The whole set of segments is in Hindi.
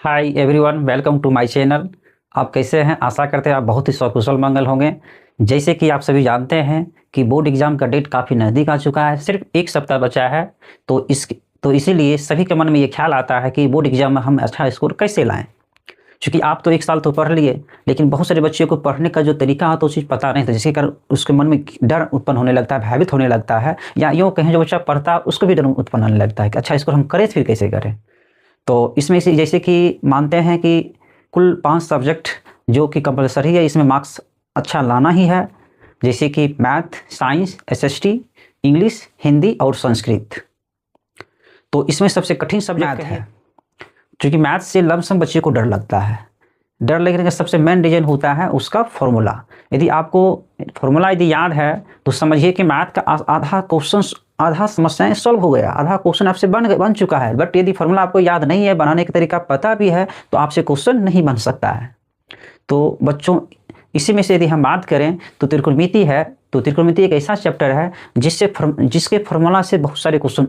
Hi everyone, welcome to my channel. आप कैसे हैं? आशा करते हैं आप बहुत ही सकुशल मंगल होंगे। जैसे कि आप सभी जानते हैं कि बोर्ड एग्ज़ाम का डेट काफ़ी नज़दीक आ चुका है, सिर्फ एक सप्ताह बचा है। तो इसीलिए सभी के मन में ये ख्याल आता है कि बोर्ड एग्ज़ाम में हम अच्छा स्कोर कैसे लाएँ। क्योंकि आप तो 1 साल तो पढ़ लिए, लेकिन बहुत सारे बच्चों को पढ़ने का जो तरीका है तो चीज़ पता नहीं था, जिसके कारण उसके मन में डर उत्पन्न होने लगता है, भयभीत होने लगता है, या यूँ कहें जो बच्चा पढ़ता है उसको भी डर उत्पन्न होने लगता है कि अच्छा स्कोर हम करें फिर कैसे करें। तो इसमें से जैसे कि मानते हैं कि कुल 5 सब्जेक्ट जो कि कंपल्सरी है, इसमें मार्क्स अच्छा लाना ही है, जैसे कि math, science, SST, English, Hindi और संस्कृत। तो इसमें सबसे कठिन सब्जेक्ट है, क्योंकि मैथ से लमसम बच्चे को डर लगता है। डर लगने का सबसे मेन रीज़न होता है उसका फॉर्मूला। यदि आपको फॉर्मूला याद है तो समझिए कि मैथ का आधा समस्याएं सॉल्व हो गया, आधा क्वेश्चन आपसे बन चुका है। बट यदि फॉर्मूला आपको याद नहीं है, बनाने का तरीका पता भी है, तो आपसे क्वेश्चन नहीं बन सकता है। तो बच्चों, इसी में से यदि हम बात करें तो त्रिकोणमिति है। तो त्रिकोणमिति एक ऐसा चैप्टर है जिसके फॉर्मूला से बहुत सारे क्वेश्चन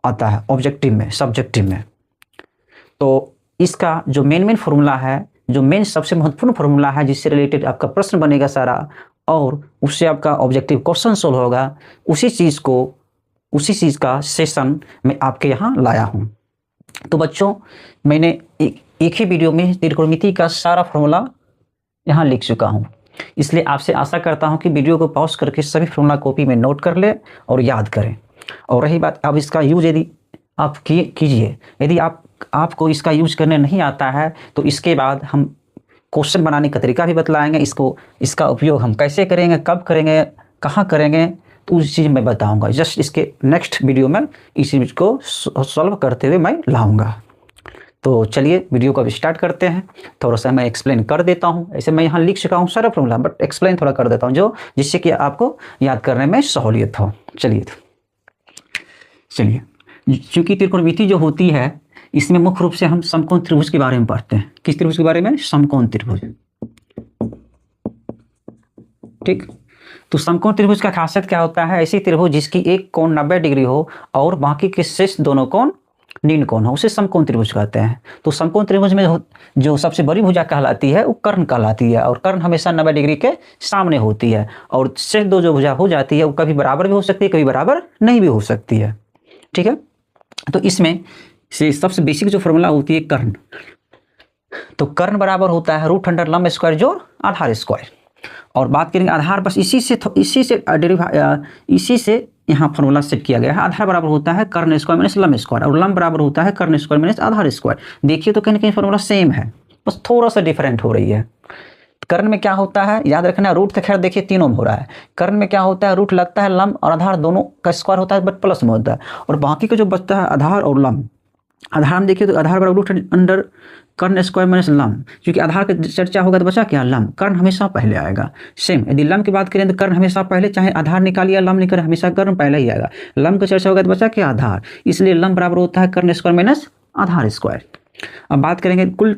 आता है ऑब्जेक्टिव में, सब्जेक्टिव में। तो इसका जो मेन फार्मूला है, जो मेन सबसे महत्वपूर्ण फार्मूला है, जिससे रिलेटेड आपका प्रश्न बनेगा सारा और उससे आपका ऑब्जेक्टिव क्वेश्चन सोल्व होगा, उसी चीज़ का सेशन मैं आपके यहाँ लाया हूँ। तो बच्चों, मैंने एक ही वीडियो में त्रिकोणमिति का सारा फार्मूला यहाँ लिख चुका हूँ, इसलिए आपसे आशा करता हूँ कि वीडियो को पॉज करके सभी फार्मूला कॉपी में नोट कर ले और याद करें। और रही बात, अब इसका यूज यदि आप कीजिए, यदि आपको इसका यूज करने नहीं आता है तो इसके बाद हम क्वेश्चन बनाने का तरीका भी बतलाएंगे। इसका उपयोग हम कैसे करेंगे, कब करेंगे, कहाँ करेंगे, तो उस चीज़ मैं बताऊंगा। जस्ट इसके नेक्स्ट वीडियो में इस चीज़ को सॉल्व करते हुए मैं लाऊंगा। तो चलिए वीडियो को अब स्टार्ट करते हैं। थोड़ा सा मैं एक्सप्लेन कर देता हूँ। ऐसे मैं यहाँ लिख चुका हूँ सारा फॉर्मूला, बट एक्सप्लेन थोड़ा कर देता हूँ जिससे कि आपको याद करने में सहूलियत हो। चलिए चूँकि त्रिकोणमिति जो होती है, इसमें मुख्य रूप से हम समकोण त्रिभुज के बारे में पढ़ते हैं। किस त्रिभुज के बारे में? समकोण त्रिभुज। ठीक। तो समकोण त्रिभुज का खासियत क्या होता है? ऐसी त्रिभुज जिसकी एक कोण 90 डिग्री हो और बाकी के शेष दोनों कोण नील कोण हो, उसे समकोण त्रिभुज कहते हैं। तो समकोण त्रिभुज में जो सबसे बड़ी भुजा कहलाती है वो कर्ण कहलाती है, और कर्ण हमेशा 90 डिग्री के सामने होती है। और शेष दो जो भुजा हो जाती है वो कभी बराबर भी हो सकती है, कभी बराबर नहीं भी हो सकती है। ठीक है। तो इसमें से सबसे बेसिक जो फॉर्मूला होती है कर्ण, तो कर्ण बराबर होता है √अंडर लंब स्क्वायर जोड़ आधार स्क्वायर। और बात करेंगे आधार, बस इसी से यहाँ फॉर्मूला सेट किया गया है। आधार बराबर होता है कर्ण स्क्वायर माइनस लंब स्क्वायर, और लंब बराबर होता है कर्ण स्क्वायर माइनस आधार स्क्वायर। देखिए तो कहीं ना कहीं फॉर्मूला सेम है, बस थोड़ा सा डिफरेंट हो रही है। कर्ण में क्या होता है याद रखना, रूट तो खैर देखिए तीनों में हो रहा है। कर्ण में क्या होता है, रूट लगता है, लंब और आधार दोनों का स्क्वायर होता है, बट प्लस में होता है। और बाकी का जो बचता है आधार और लंब, आधार में देखिए तो आधार बराबर √अंडर कर्ण स्क्वायर माइनस लंब, क्योंकि आधार की चर्चा होगा तो बचा क्या? लंब। कर्ण हमेशा पहले आएगा। सेम यदि लंब की बात करें तो कर्ण हमेशा पहले, चाहे आधार निकालिए लंब निकालिए, हमेशा कर्ण पहले ही आएगा। लंब की चर्चा होगा तो बचा क्या? आधार। इसलिए लंब बराबर होता है कर्ण स्क्वायर माइनस आधार स्क्वायर। अब बात करेंगे कुल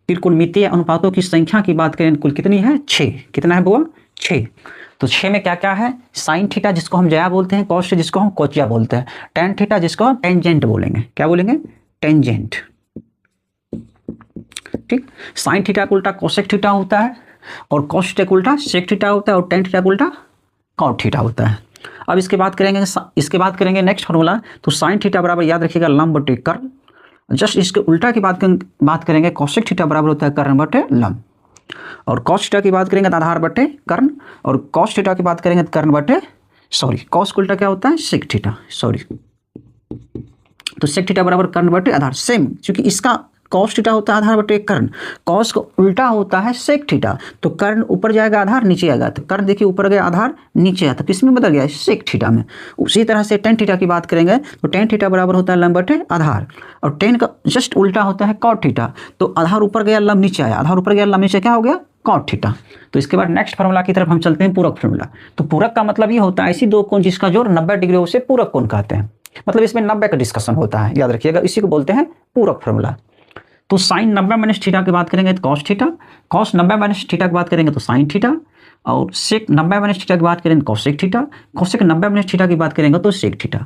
त्रिकोणमितीय अनुपातों की संख्या की बात करें, कुल कितनी है? 6। कितना है बुआ? 6। तो 6 में क्या क्या है? साइन थीटा जिसको हम ज्या बोलते हैं, कॉस जिसको हम कोचिया बोलते हैं, टेन थीटा जिसको हम टेंजेंट बोलेंगे। क्या बोलेंगे? टेंजेंट। ठीक। साइन थीटा का उल्टा कोसेक थीटा होता है, और कॉस थीटा का उल्टा सेक थीटा होता है, और टेन थीटा का उल्टा कॉट थीटा होता है। अब इसके बाद करेंगे नेक्स्ट फॉर्मूला। तो साइन थीटा बराबर याद रखिएगा लंब बटे कर्ण। जस्ट इसके उल्टा की बात करेंगे, कॉसेक थीटा बराबर होता है कर्ण बटे लंब, और कॉस थीटा की बात करेंगे तो आधार बटे कर्ण, और कॉस थीटा की बात करेंगे तो कर्ण बटे कॉस का उल्टा क्या होता है? Sec theta. तो सेक थीटा बराबर कर्ण बटे आधार। सेम, क्योंकि इसका कॉस थीटा होता है आधार बटे कर्ण, कॉस का उल्टा होता है सेक थीटा। तो कर्ण ऊपर जाएगा, आधार नीचे आएगा। तो कर्ण देखिए ऊपर गया, आधार नीचे आया, तो किस में बदल गया? सेक थीटा में। उसी तरह से टेन थीटा की बात करेंगे तो टेन थीटा बराबर होता है लंब बटे आधार, और टेन का जस्ट उल्टा होता है कॉट थीटा। तो आधार ऊपर गया, लंब नीचे आया, आधार ऊपर गया, लंब नीचे, क्या हो गया? Cot theta. तो इसके बाद नेक्स्ट फार्मूला की तरफ हम चलते हैं, पूरक फार्मूला। तो पूरक का मतलब ये होता है ऐसी दो कोण जिसका जोड़ 90 डिग्री हो, उसे पूरक कोण कहते हैं। मतलब इसमें 90 का डिस्कशन होता है, याद रखिएगा, इसी को बोलते हैं पूरक फार्मूला। तो साइन 90 माइनस थीटा की बात करेंगे तो cos theta, cos 90 minus theta की बात करेंगे तो साइन थीटा, और सेक 90 माइनस थीटा की बात करेंगे तो cosec theta, cosec 90 minus theta की बात करेंगे तो sec theta,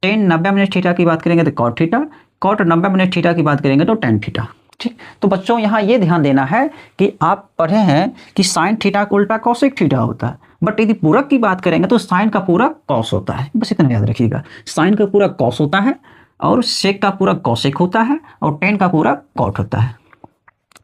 tan 90 minus theta की बात करेंगे तो cot theta, cot 90 minus theta की बात करेंगे तो टेन थीटा। ठीक, तो बच्चों यहाँ ये ध्यान देना है कि आप पढ़े हैं कि साइन थीटा का उल्टा कॉसेक थीटा होता है, बट यदि पूरक की बात करेंगे तो साइन का पूरक कॉस होता है। बस इतना याद रखिएगा, साइन का पूरक कॉस होता है और सेक का पूरक कॉसेक होता है और टेन का पूरक कॉट होता है।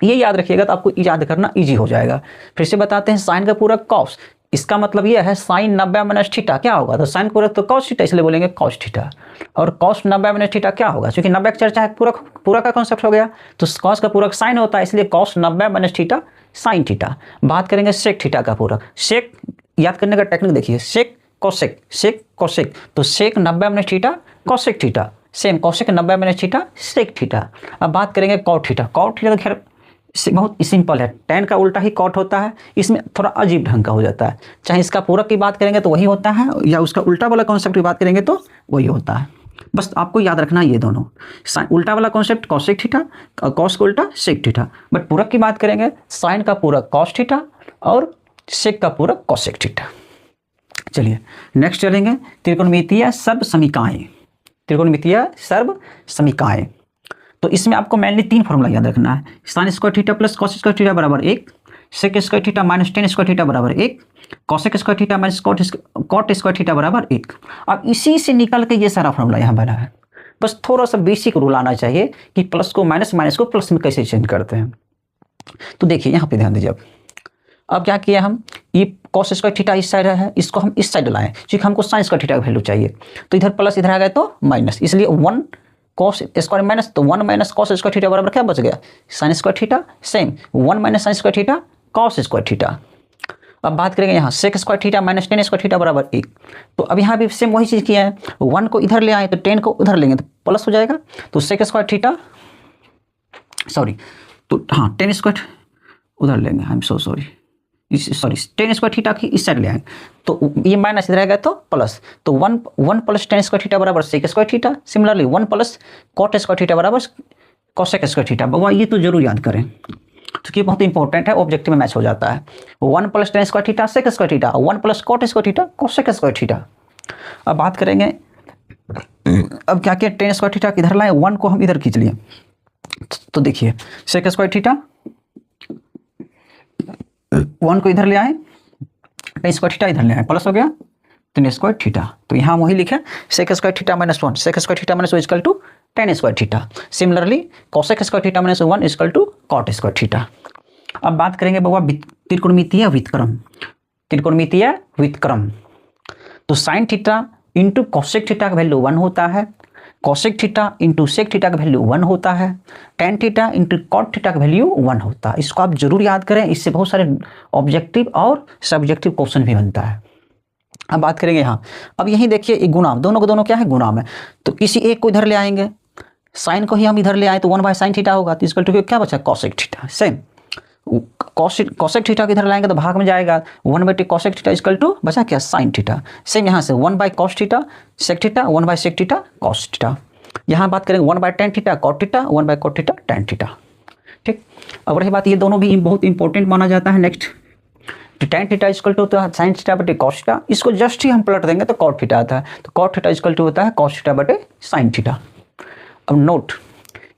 ये याद रखिएगा तो आपको याद करना इजी हो जाएगा। फिर से बताते हैं, साइन का पूरक कॉस, इसका मतलब ये है साइन 90 माइनस थीटा क्या होगा, तो साइन पूरक तो कॉस थीटा, इसलिए बोलेंगे कॉस थीटा। और कॉस 90 माइनस थीटा क्या होगा, क्योंकि 90 की चर्चा है, पूरक का कॉन्सेप्ट हो गया, तो कॉस का पूरक साइन होता है, इसलिए cos 90 minus theta sine theta. बात करेंगे सेक थीटा का पूरक, सेक याद करने का टेक्निक देखिए, सेक कोसेक, तो sec 90 minus theta cosec theta, same cosec 90 minus theta sec theta. अब बात करेंगे कॉट थीटा, तो खैर बहुत सिंपल है, टेन का उल्टा ही कॉट होता है, इसमें थोड़ा अजीब ढंग का हो जाता है, चाहे इसका पूरक की बात करेंगे तो वही होता है या उसका उल्टा वाला कॉन्सेप्ट की बात करेंगे तो वही होता है। बस आपको याद रखना ये दोनों, उल्टा वाला कॉन्सेप्ट कॉसेक थीटा, कॉस का उल्टा सेक थीटा, बट पूरक की बात करेंगे साइन का पूरक कॉस थीटा और सेक का पूरक कॉसेक थीटा। चलिए नेक्स्ट चलेंगे, त्रिकोणमितीय सर्व समीकाएं। त्रिकोणमितीय सर्व समीकाएं, तो इसमें आपको मेनली 3 फॉर्मूला याद रखना है, sine square theta plus cos square theta बराबर 1, sec square theta minus tan square theta बराबर 1, cosec square theta minus cot square theta बराबर 1। अब इसी से निकल के ये सारा फॉर्मूला यहाँ बना है। बस थोड़ा सा बेसिक रूल आना चाहिए कि प्लस को माइनस, माइनस को प्लस में कैसे चेंज करते हैं। तो देखिए यहाँ पे ध्यान दीजिए, अब क्या किया हम, ये कॉस स्क्वायर थीटा इस साइड है, इसको हम इस साइड लाएं, क्योंकि हमको साइन स्क्वायर थीटा का वैल्यू चाहिए, तो इधर प्लस इधर आ गया तो माइनस, इसलिए 1 कॉस स्क्वायर माइनस, तो 1 माइनस कॉस स्क्वायर थीटा बराबर क्या बच गया, sine square theta, same 1 minus sine square theta cos square theta. अब बात करेंगे यहाँ sec square theta minus tan square theta बराबर 1, तो अब यहाँ भी सेम वही चीज़ किया है, 1 को इधर ले आए तो 10 को उधर लेंगे तो प्लस हो जाएगा, तो सेक स्क्वायर थीटा तो हाँ 10 स्क्वायर उधर लेंगे, I am so sorry 10 square theta की इस साइड ले आए, तो ये माइनस इधर आएगा तो प्लस, तो 1 प्लस 10 स्क्वायर थीटा बराबर sec square theta, similarly 1 plus cot square theta बराबर कॉसेक स्क्वायर थीटा। बाबा ये तो जरूर याद करें क्योंकि बहुत इंपॉर्टेंट है, ऑब्जेक्टिव में मैच हो जाता है। 1 plus 10 square theta sec square theta, 1 plus cot square theta cosec square theta. अब बात करेंगे, अब क्या किया, 10 स्क्वायर थीटा किधर लाए, 1 को हम इधर खींच लिए, तो देखिए सेक स्क्वायर थीटा 1 को इधर ले आए, 10 स्क्वायर थीटा इधर ले आए, प्लस हो गया 10 स्क्वायर थीटा, तो यहाँ वही लिखे sec square theta minus 1, sec square theta minus 1 equal to 10 square theta, similarly cosec square theta minus 1 equal to cot square theta. अब बात करेंगे बाबा त्रिकोणमितीय व्युत्क्रम, त्रिकोणमितीय व्युत्क्रम, तो sine theta into cosec theta का वैल्यू 1 होता है, cosec theta into sec theta का वैल्यू 1 होता है, tan theta into cot theta का वैल्यू 1 होता है। इसको आप जरूर याद करें, इससे बहुत सारे ऑब्जेक्टिव और सब्जेक्टिव क्वेश्चन भी बनता है। अब बात करेंगे यहाँ, अब यही देखिए एक गुणाम, दोनों को दोनों क्या है गुणाम है, तो किसी एक को इधर ले आएंगे, साइन को ही हम इधर ले आए तो 1 बाय साइन थीटा होगा, तो इसका टू क्या बचा cosec theta, same cosec theta को इधर लाएंगे तो भाग में जाएगा 1 by cosec theta equal to बचा क्या साइन थीटा, सेम यहाँ से 1 by cos theta sec theta, 1 by sec theta cos theta. यहाँ बात करेंगे 1 by tan theta cot theta, 1 by cot theta tan theta. ठीक, अब रही बात ये दोनों भी बहुत इंपॉर्टेंट माना जाता है। Next tan theta equal to होता है साइन थीटा बटे कॉस थीटा, इसको जस्ट ही हम पलट देंगे तो कॉट थीटा आता है, तो कॉट थीटा इक्वल टू होता है कॉस थीटा बटे साइन थीटा। अब नोट,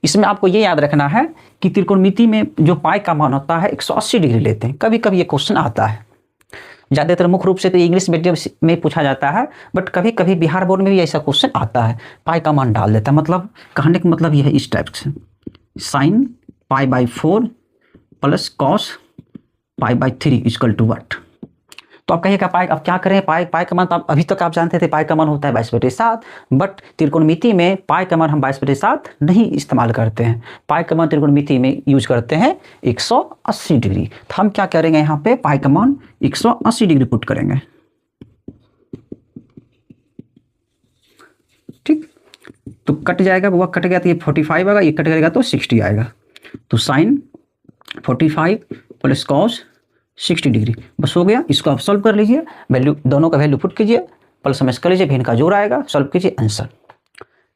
इसमें आपको ये याद रखना है कि त्रिकोणमिति में जो पाई का मान होता है 180 डिग्री लेते हैं, कभी कभी ये क्वेश्चन आता है, ज़्यादातर मुख्य रूप से तो इंग्लिश मीडियम में पूछा जाता है, बट कभी कभी बिहार बोर्ड में भी ऐसा क्वेश्चन आता है, पाई का मान डाल देता है। मतलब कहने का मतलब यह है इस टाइप से, sine pi by 4 plus cos pi by 3 equal to what, तो आप कहिएगा पाई, अब क्या करें, पाई का मान तो अभी तक आप जानते थे पाई का मान होता है 22/7, बट त्रिकोणमिति में पाई का मान हम 22/7 नहीं इस्तेमाल करते हैं, पाई का मान त्रिकोणमिति में यूज करते हैं 180 डिग्री। तो हम क्या करेंगे, यहाँ पे पाई का मान 180 डिग्री पुट करेंगे। ठीक, तो कट जाएगा, वो कट गया तो ये 45 आएगा, ये कट जाएगा तो 60 आएगा, तो साइन 45 प्लस कॉस 60 डिग्री, बस हो गया। इसको आप सॉल्व कर लीजिए, वैल्यू दोनों का वैल्यू पुट कीजिए, प्लस माइनस कर लीजिए, फिर इनका जोड़ आएगा, सॉल्व कीजिए, आंसर।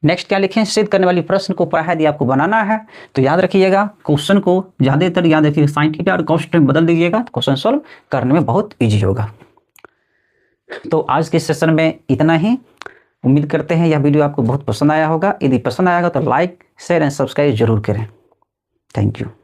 नेक्स्ट क्या लिखें, सिद्ध करने वाली प्रश्न को प्राय यदि आपको बनाना है तो याद रखिएगा, क्वेश्चन को ज़्यादातर याद रखिएगा, साइन थीटा और कॉस थीटा में बदल दीजिएगा, तो क्वेश्चन सॉल्व करने में बहुत ईजी होगा। तो आज के सेशन में इतना ही, उम्मीद करते हैं यह वीडियो आपको बहुत पसंद आया होगा। यदि पसंद आएगा तो लाइक शेयर एंड सब्सक्राइब जरूर करें। Thank you.